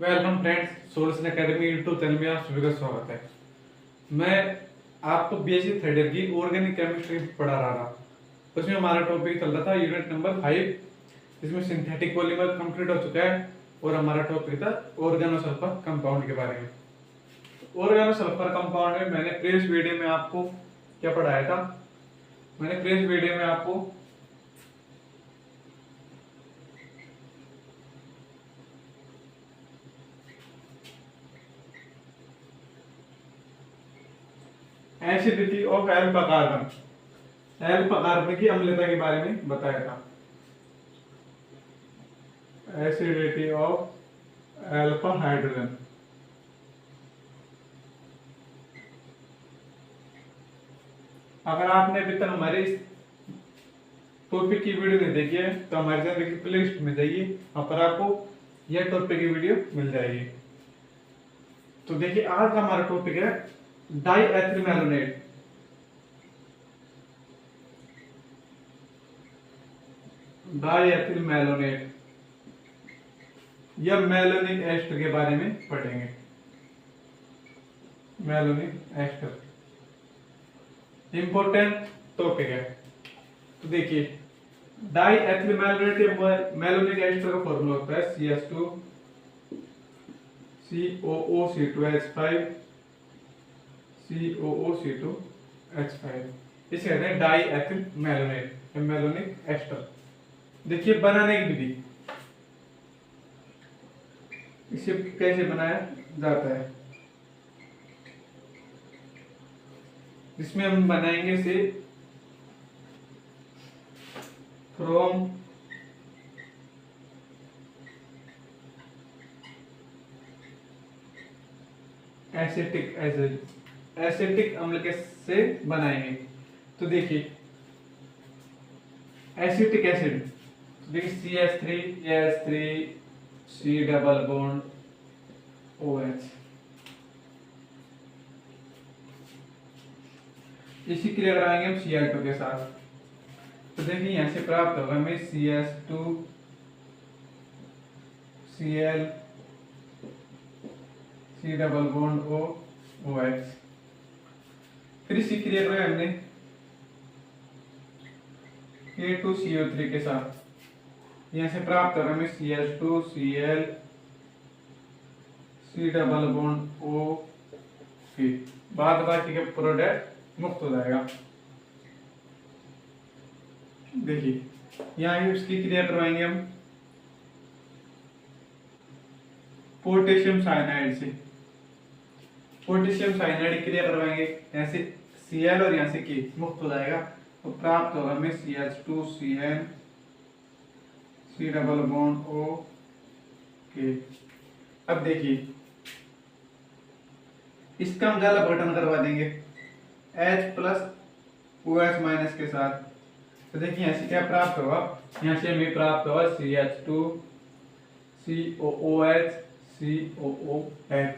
Welcome friends, solution academy YouTube channel में आप सभी का स्वागत है। मैं आपको बीएससी थर्ड ईयर की ऑर्गेनिक केमिस्ट्री पढ़ा रहा था। उसमें हमारा टॉपिक चल रहा था यूनिट नंबर 5, जिसमें सिंथेटिक पॉलीमर कंप्लीट हो चुका है और हमारा टॉपिक था ऑर्गेनोसल्फर कंपाउंड के बारे में। ऑर्गेनोसल्फर कंपाउंड में मैंने प्रीवियस वीडियो में आपको क्या पढ़ाया था? मैंने प्रीवियस वीडियो में आपको एसिडिटी ऑफ एल्फा कार्बन की अम्लता के बारे में बताया था। Acidity of alpha hydrogen. अगर आपने अभी तक हमारे इस टॉपिक की वीडियो नहीं देखी है तो हमारे चैनल की प्लेलिस्ट में जाइए, वहां पर आपको यह टॉपिक की वीडियो मिल जाएगी। तो देखिए, आज का हमारा टॉपिक है डाईएथिल मैलोनेट। डाईएथिल मैलोनेट या मैलोनिक एस्टर के बारे में पढ़ेंगे। मैलोनिक एस्टर इंपॉर्टेंट टॉपिक है। तो देखिए, डाईएथिल मैलोनेट मैलोनिक एस्टर का फॉर्मूला होता है CH2 COOC2H5 COOC2H5। इसे कहते हैं डाईएथिल मैलोनेट या मैलोनिक एस्टर। देखिए बनाने की विधि, इसे कैसे बनाया जाता है। इसमें हम बनाएंगे से फ्रॉम एसिटिक एसिड, एसिटिक अम्ल के से बनाएंगे। तो देखिए, एसिटिक एसिड, देखिए CH3 C double bond OH। इसी क्रिया कराएंगे हम Cl2 के साथ। तो देखिए, यहां से प्राप्त होगा हमें CH2 Cl C double bond OH। फिर इसी क्रिया कराएंगे हमने K2CO3 के साथ। यहां से प्राप्त होगा हमें CH2 Cl C double bond O। बाद बाकी के प्रोडक्ट मुक्त हो जाएगा। देखिए, यहाँ इसकी क्रिया करवाएंगे हम पोटेशियम साइनाइड से। पोटेशियम साइनाइड की क्रिया करवाएंगे, यहाँ से Cl और यहाँ से K मुक्त हो जाएगा। तो प्राप्त होगा हमें CH2 Cl C double bond O K। अब देखिए, इसका हम ज्यादा अपघटन करवा देंगे H प्लस OH माइनस के साथ। तो देखिए, यहाँ से क्या प्राप्त होगा, यहाँ से हमें प्राप्त होगा CH2 COOH COOH।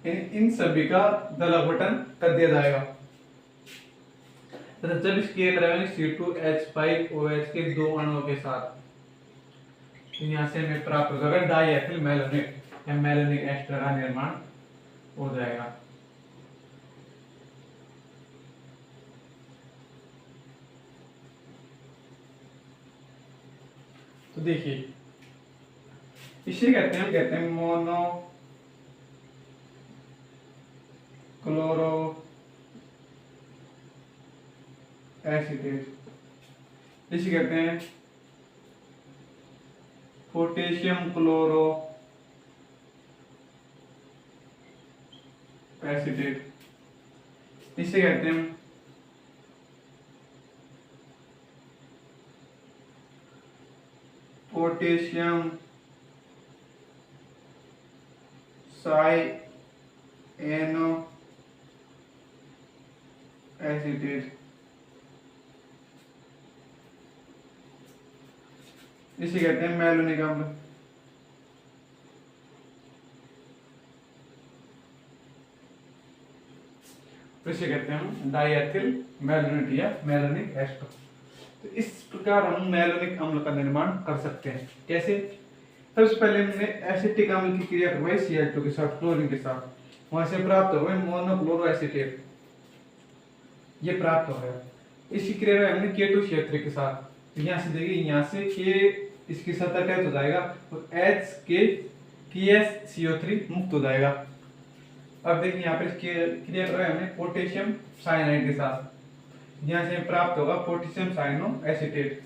इन सभी का दल अपघटन कर दिया जाएगा। तो जब इसके कराएंगे C2H5OH के दो अणुओं के साथ, तो यहाँ से हमें प्राप्त हो जाएगा डाईएथिल मैलोनेट या मैलोनिक एस्टर का निर्माण हो जाएगा। तो देखिए, इसे कहते हैं मोनो क्लोरो एसिटेट। इसे कहते हैं पोटेशियम क्लोरो एसिटेट। इसे कहते हैं पोटेशियम साइएनो एसिटेट। इसे कहते हैं मैलोनिक अम्ल। इसे कहते हैं डाईएथिल मैलोनेट या मैलोनिक एस्टर। तो इस प्रकार हम मैलोनिक अम्ल का निर्माण कर सकते हैं। कैसे? सबसे पहले हमने एसिटिक अम्ल की क्रिया करवाई Cl2 के साथ, क्लोरीन के साथ, वहां से प्राप्त हो गए मोनोक्लोरो एसीटेट, ये प्राप्त हो गया। इसी क्रिया में हमने K2CH3 के साथ, यहाँ से देखिए, यहाँ से K इसकी सतह अटैच हो जाएगा और H के KSCO3 मुक्त हो जाएगा। अब देखिए यहाँ पे क्रिया करवाई हमने पोटेशियम साइनाइड के साथ, यहाँ से प्राप्त होगा पोटेशियम साइनो एसीटेट।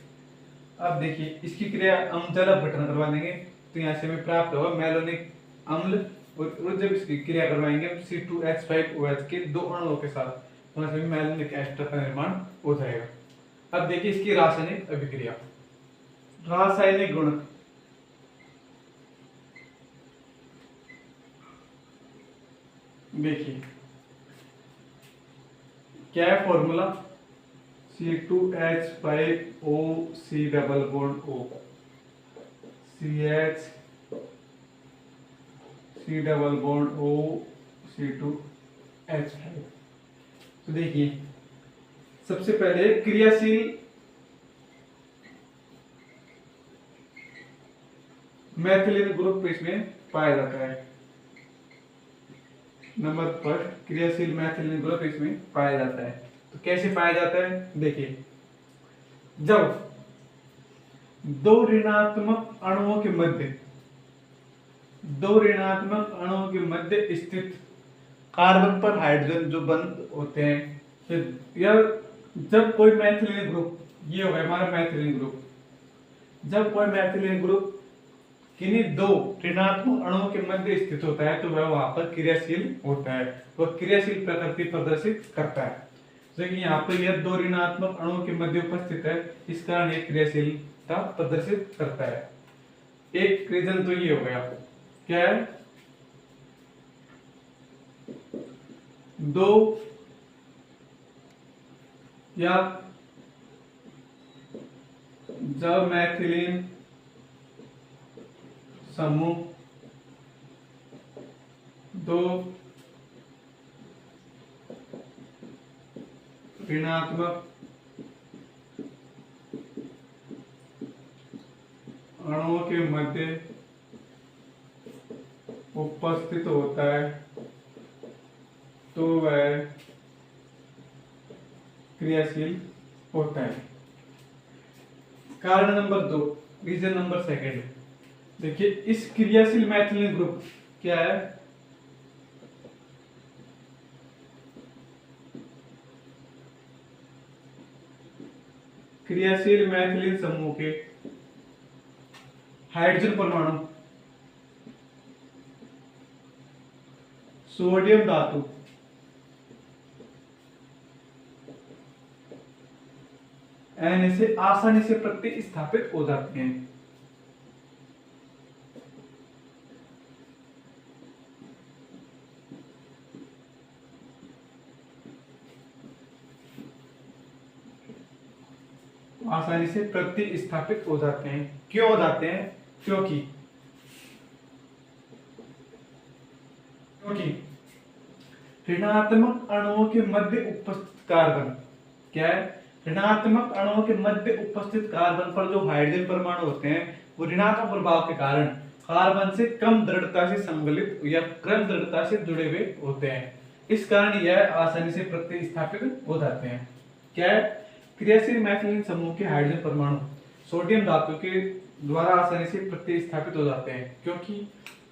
अब देखिए इसकी क्रिया हम जल अपघटन करवा देंगे, तो यहाँ से हमें प्राप्त होगा मैलोनिक अम्ल, और जब इसकी क्रिया करवाएंगे C2H5OH के दो अणुओं के साथ, तो वहां से भी मैलोनिक एस्टर का निर्माण हो जाएगा। अब देखिए इसकी रासायनिक अभिक्रिया, रासायनिक गुण, देखिए क्या है formula, C2H5O C double bond O, CH C double bond O C2H5। तो देखिए सबसे पहले क्रियाशील मैथिलीन ग्रुप इसमें पाया जाता है। नंबर फर्स्ट, क्रियाशील मैथिलीन ग्रुप इसमें पाया जाता है। तो कैसे पाया जाता है, देखिए जब दो ऋणात्मक अणुओं के मध्य स्थित कार्बन पर हाइड्रोजन जो बंद होते हैं, या जब कोई मैथिलीन ग्रुप, ये हो गया हमारा मैथिलीन ग्रुप, जब कोई मैथिलीन ग्रुप किन्हीं दो ऋणात्मक अणुओं के मध्य स्थित होता है, तो वह वहां पर क्रियाशील होता है, वह क्रियाशील प्रकृति प्रदर्शित करता है। देखिए यहाँ पर यह दो ऋणात्मक अणुओं के मध्य उपस्थित है, इस कारण यह क्रियाशीलता प्रदर्शित करता है। एक रीजन तो ये हो गया, क्या है, दो या जब मैथिलीन समूह दो ऋणात्मक अणुओं के मध्य उपस्थित होता है, तो वह क्रियाशील होता है। कारण नंबर 2, रीजन नंबर सेकंड, देखिए इस क्रियाशील मैथिलीन ग्रुप क्या है, क्रियाशील मैथिलीन समूह के हाइड्रोजन परमाणु सोडियम धातु Na से आसानी से प्रतिस्थापित हो जाते हैं। आसानी से प्रतिस्थापित हो जाते हैं। क्यों हो जाते हैं, क्योंकि ऋणात्मक अणुओं के मध्य उपस्थित कार्बन, क्या है, ऋणात्मक अणुओं के मध्य उपस्थित कार्बन पर जो हाइड्रोजन परमाणु होते हैं, वो ऋणात्मक प्रभाव के कारण कार्बन से कम दृढ़ता से संगलित या क्रम दृढ़ता से जुड़े हुए होते हैं। इस कारण यह आसानी से प्रतिस्थापित हो जाते हैं। क्या है, क्रियाशील मैथिलीन समूह के हाइड्रोजन परमाणु सोडियम धातु के द्वारा आसानी से प्रतिस्थापित हो जाते हैं,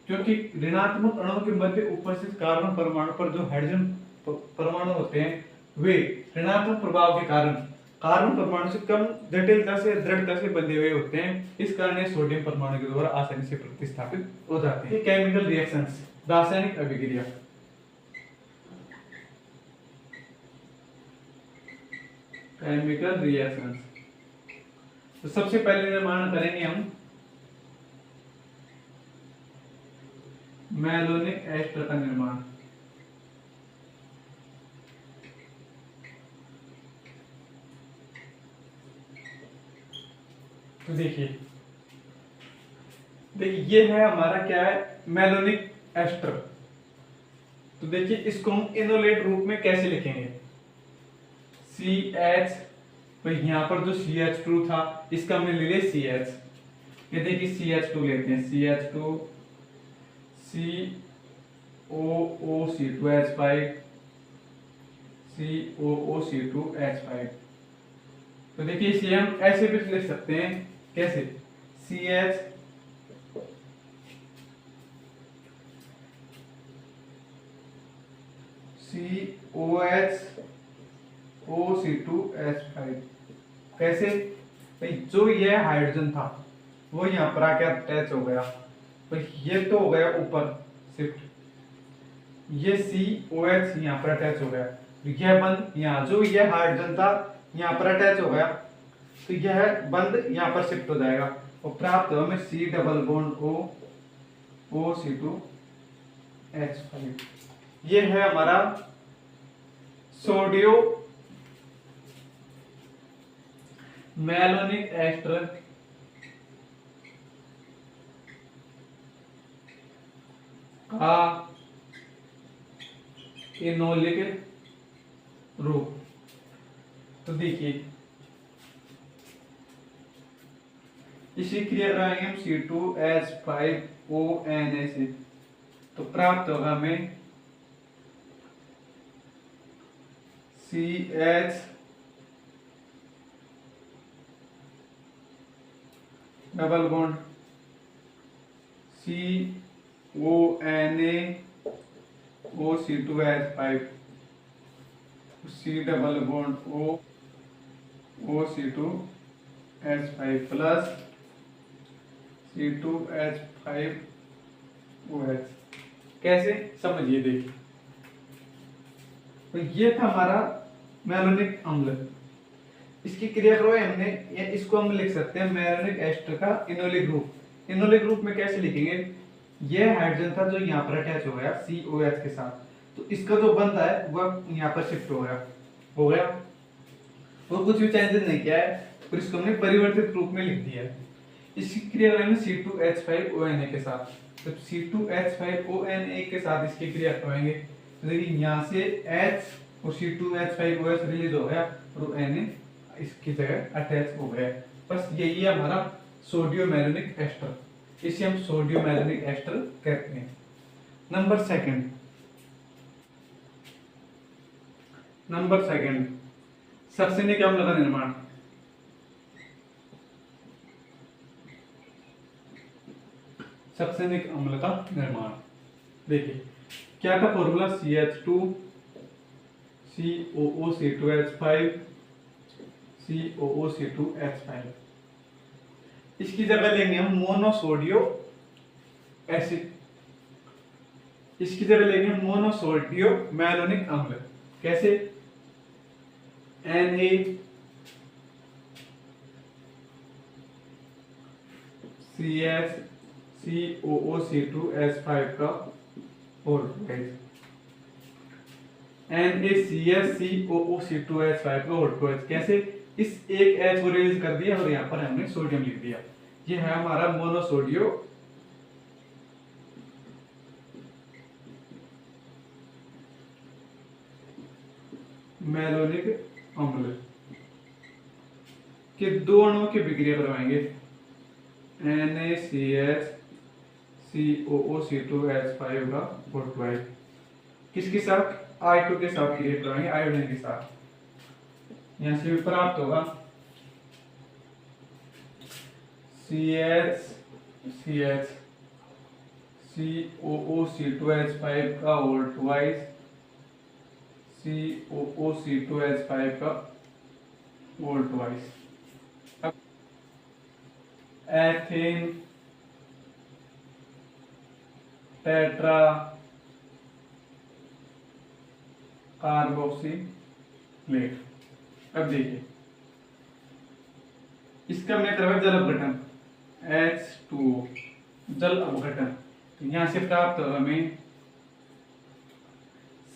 क्योंकि ऋणात्मक अणुओं के मध्य उपस्थित कार्बन परमाणु पर जो हाइड्रोजन परमाणु होते हैं, वे ऋणात्मक प्रभाव के कारण कार्बन परमाणु से कम जटिलता से दृढ़ता से बंधे हुए होते हैं। इस कारण ये सोडियम परमाणु के द्वारा आसानी से प्रतिस्थापित हो जाते हैं। केमिकल रिएक्शंस, रासायनिक अभिक्रिया, केमिकल रिएक्शंस। तो सबसे पहले निर्माण करेंगे हम मैलोनिक एस्टर का निर्माण। तो देखिए ये है हमारा, क्या है, मैलोनिक एस्टर। तो देखिए इसको हम इनोलेट रूप में कैसे लिखेंगे, CH, तो यहाँ पर जो CH2 था इसका हमने ले लिया CH, ये देखिए CH2 लेते हैं, CH2 COOC2H5 COOC2H5। तो देखिए इसे हम ऐसे भी लिख सकते हैं, कैसे, CH COOH2H5। कैसे भाई, जो ये हाइड्रोजन था वो यहाँ पर आके अटैच हो गया, तो ये तो हो गया ऊपर शिफ्ट, ये COH यहाँ पर अटैच हो गया, तो यह बंद यहाँ, जो ये हाइड्रोजन था यहाँ पर अटैच हो गया, तो यह बंद यहाँ पर शिफ्ट हो जाएगा और प्राप्त हो हमें C double bond O OC2H5। ये है हमारा सोडियो मैलोनिक एस्टर का इनोलिक रूप। तो देखिए इसी क्रिया कराएंगे हम C2H5ONA से, तो प्राप्त होगा हमें CH double bond CONA OC2H5 C double bond OC2H5 plus C2H5OH। कैसे समझिए, देखिए तो ये था हमारा मैलोनिक अम्ल, इसकी क्रिया करो हमने, इसको हम लिख सकते हैं मैलोनिक एस्टर का इनोलिक ग्रुप। इनोलिक ग्रुप में कैसे लिखेंगे, ये हाइड्रोजन था जो यहाँ पर अटैच हो गया COH के साथ, तो इसका जो बंध है वह यहाँ पर शिफ्ट हो गया वो कुछ भी चेंजेस नहीं किया है, और इसको हमने परिवर्तित रूप में लिख दिया है। इसकी क्रिया करेंगे C2H5ONA के साथ, तो C2H5ONA के साथ इसकी क्रिया करवाएंगे, तो देखिए यहाँ से H और C2H5OH रिलीज हो गया और Na इसकी जगह अटैच हो गया। बस यही है हमारा सोडियम मैलोनिक एस्टर, इसे हम सोडियम मैलोनिक एस्टर कहते हैं। नंबर सेकंड सक्सेनिक अम्ल का निर्माण। सक्सेनिक अम्ल का निर्माण देखिए क्या था फॉर्मूला, CH2 COOC2H5 COOC2H5। इसकी जगह लेंगे हम मोनोसोडियो एसिड, इसकी जगह लेंगे हम मोनोसोडियो मैलोनिक अम्ल। कैसे, NaCH COOC2H5 का होल ट्वाइस, NaCH COOC2H5 का होल ट्वाइस। कैसे, इस एक H को रिलीज कर दिया और यहाँ पर हमने सोडियम लिख दिया। ये है हमारा मोनोसोडियो मैलोनिक अम्ल के दो अणुओं की विक्रिया करवाएंगे, NaCH COOC2H5 का होल ट्वाइस, किसके साथ, I2 के साथ क्रिया करवाएंगे, आयोडीन के साथ। यहाँ से भी प्राप्त होगा CH COOC2H5 का होल ट्वाइस COOC2H5 का whole twice. Ethane tetra carboxylate. अब देखिए इसका हमने करवाया जल अपघटन, H2O जल अपघटन, तो यहां से प्राप्त होगा हमें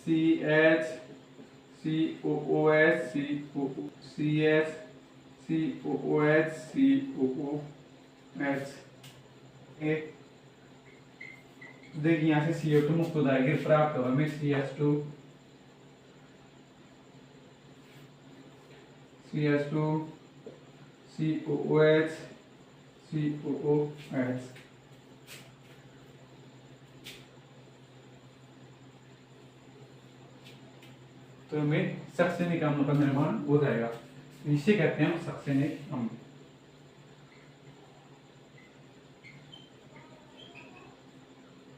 CH COOH CH COOH COOH। देखिए यहाँ से CO2 मुक्त हो जाएगी, प्राप्त होगा हमें CH2 COOH COOH। तो हमें सक्सेनिक अम्ल का निर्माण हो जाएगा। इसे कहते हैं हम सक्सेनिक अम्ल।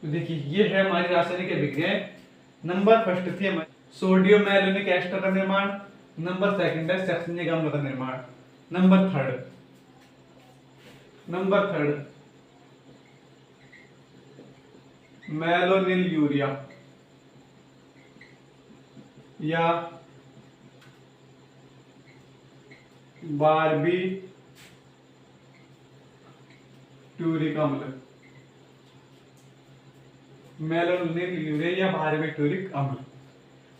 तो देखिए ये है हमारी रासायनिक अभिक्रियाएं। नंबर फर्स्ट थी हमारी सोडियम मैलोनिक एस्टर का निर्माण, नंबर सेकंड है सक्सेनिक अम्ल का निर्माण, नंबर थर्ड मैलोनिल यूरिया या बारबीट्यूरिक अम्ल, मैलोनिल यूरिया या बारबीट्यूरिक अम्ल।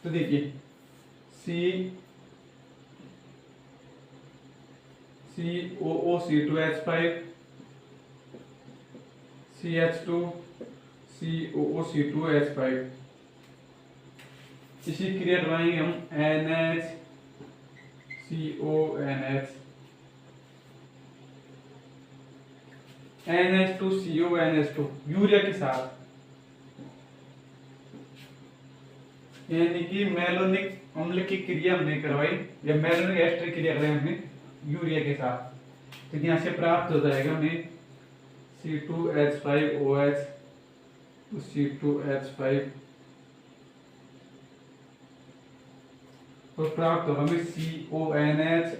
तो देखिए COOC2H5 CH2 COOC2H5, इसी क्रिया करवाएंगे हम NH2CONH2 यूरिया के साथ, यानी कि मैलोनिक अम्ल की क्रिया हमने करवाई या मैलोनिक एस्टर की क्रिया कराई हमने यूरिया के साथ। तो यहाँ से प्राप्त हो जाएगा हमें C2H5OH C2H5 तो प्राप्त होगा हमें CONH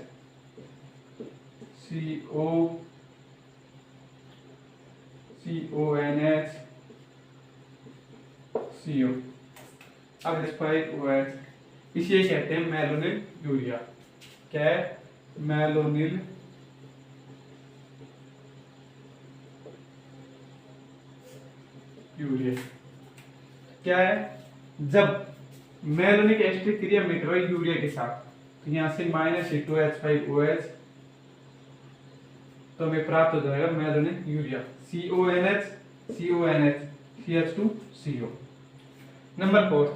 CO अब H5OH, इसे कहते हैं मैलोनिल यूरिया। क्या है? मैलोनिल यूरिया क्या है? जब मैलोनिक एस्टर क्रिया में करवाई यूरिया के साथ, तो यहां से -C2H5OH, तो हमें प्राप्त हो जाएगा malonic urea CONH CH2CO। Number fourth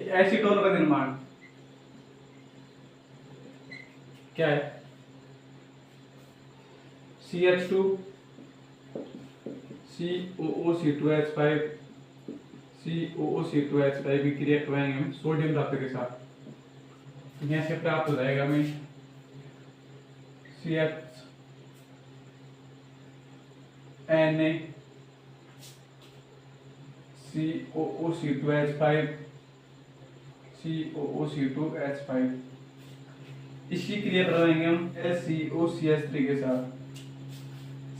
acetone का निर्माण क्या है? CH2 COOC2H5 COOC2H5 की क्रिया करवाएंगे हम सोडियम धातु के साथ। यहां से प्राप्त हो जाएगा हमें CHNA COOC2H5 COOC2H5, इसकी क्रिया करवाएंगे हम LCOCH3 के साथ,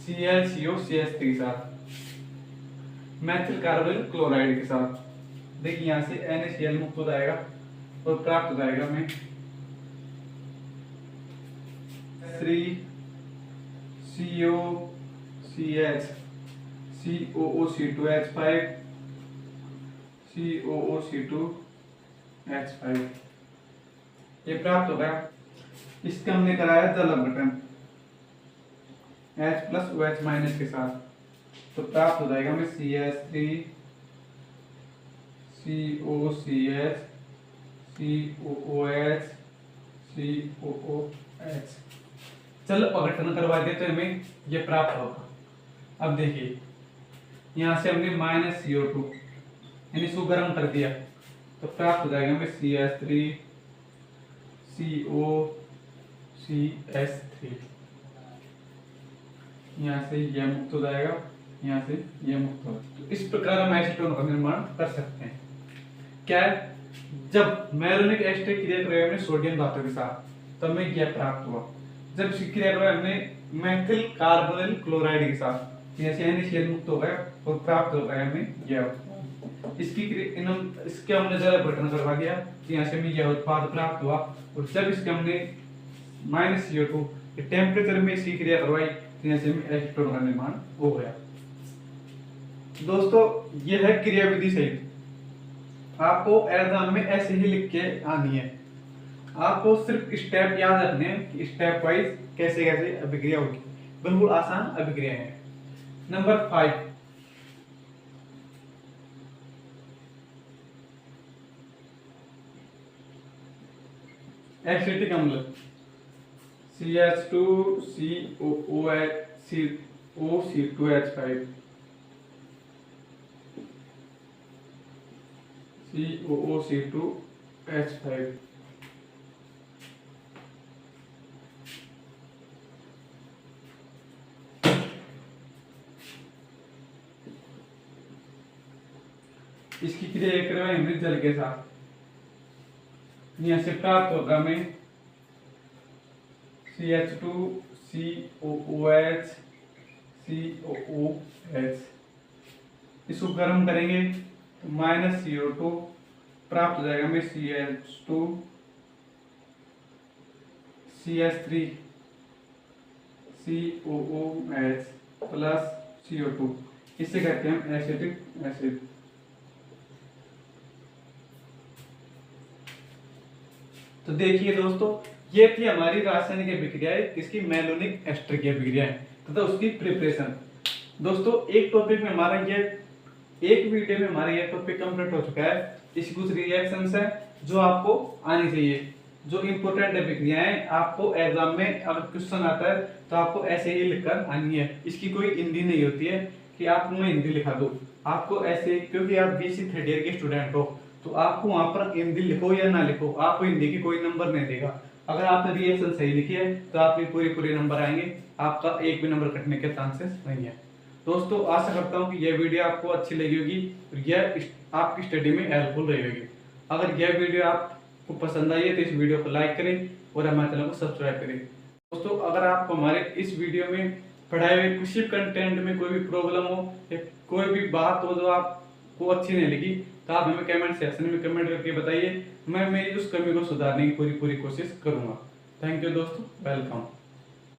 ClCOCH3 के साथ, मैथिल कार्बोनिल क्लोराइड के साथ। देखिए यहां से NaCl मुक्त हो जाएगा और प्राप्त हो जाएगा हमें 3COCH COOC2H5 COOC2H5, ये प्राप्त हो गया। इसका हमने कराया जल अपघटन H+OH- के साथ, तो प्राप्त हो जाएगा हमें CH3 COCH COOH COOH। जल अपघटन करवा दिया तो हमें ये प्राप्त होगा। अब देखिए यहां से हमने -CO2 यानी इसको गर्म कर दिया, तो प्राप्त हो जाएगा हमें CH3 COCH3। यहाँ से यह मुक्त हो जाएगा, यहाँ से यह मुक्त हो जाएगा। तो इस प्रकार हम एसीटोन का निर्माण कर सकते हैं। क्या है? जब मैलोनिक एस्टर क्रिया कराई हमने सोडियम धातु के साथ, तब हमें यह प्राप्त हुआ। जब इसकी क्रिया कराई हमने मैथिल कार्बोनिल क्लोराइड के साथ, जैसे NaCl मुक्त हो गया और प्राप्त हो गया हमें यह। इसके हमने जल अपघटन करवा दिया, यहाँ से हमें यह उत्पाद प्राप्त हुआ। और जब इसके हमने -CO2 टेम्परेचर में इसकी क्रिया करवाई, तो यहाँ से हमें एसीटोन का निर्माण हो गया। दोस्तों यह है क्रिया विधि सहित। आपको एग्जाम में ऐसे ही लिख के आनी है। आपको सिर्फ स्टेप याद रखने हैं कि स्टेप वाइज कैसे कैसे अभिक्रिया होगी। बिल्कुल आसान अभिक्रिया है। नंबर 5 एसिटिक अम्ल CH2COOH COOC2H5। इसकी क्रिया करें जल के साथ, यहाँ से प्राप्त होगा हमें CH2COOH COOH। इसको गर्म करेंगे तो -CO2 प्राप्त हो जाएगा हमें CH2 CH3 COOH plus CO2। इससे कहते हैं हम एसिटिक एसिड। तो देखिए दोस्तों, ये थी हमारी रासायनिक अभिक्रियाएं, इसकी मेलोनिक एस्टर की अभिक्रियाएं तथा उसकी प्रिपरेशन। दोस्तों एक टॉपिक में हमारा ये एक वीडियो में हमारा ये टॉपिक कंप्लीट हो चुका है। इसकी कुछ रिएक्शंस है जो आपको आनी चाहिए, जो इंपॉर्टेंट अभिक्रियाएं आपको एग्जाम में अगर क्वेश्चन आता है तो आपको ऐसे ही लिखकर आनी है। इसकी कोई हिंदी नहीं होती है कि आप मैं हिंदी लिखा दो, आपको ऐसे, क्योंकि आप बीएससी थर्ड ईयर के स्टूडेंट हो तो आपको वहां पर हिंदी लिखो या ना लिखो, आपको हिंदी की कोई नंबर नहीं देगा। अगर आपने रिएक्शन सही लिखी है तो आपके पूरे नंबर आएंगे, आपका एक भी नंबर कटने के चांसेस नहीं है। दोस्तों आशा करता हूँ कि यह वीडियो आपको अच्छी लगी होगी और यह आपकी स्टडी में हेल्पफुल रही होगी। अगर यह वीडियो आपको पसंद आई है तो इस वीडियो को लाइक करें और हमारे चैनल को सब्सक्राइब करें। दोस्तों अगर आपको हमारे इस वीडियो में पढ़ाए हुए किसी कंटेंट में कोई भी प्रॉब्लम हो या कोई भी बात हो जो आपको अच्छी नहीं लगी तो आप हमें कमेंट सेक्शन में कमेंट करके बताइए, मैं मेरी उस कमी को सुधारने की पूरी कोशिश करूंगा। थैंक यू दोस्तों, वेलकम।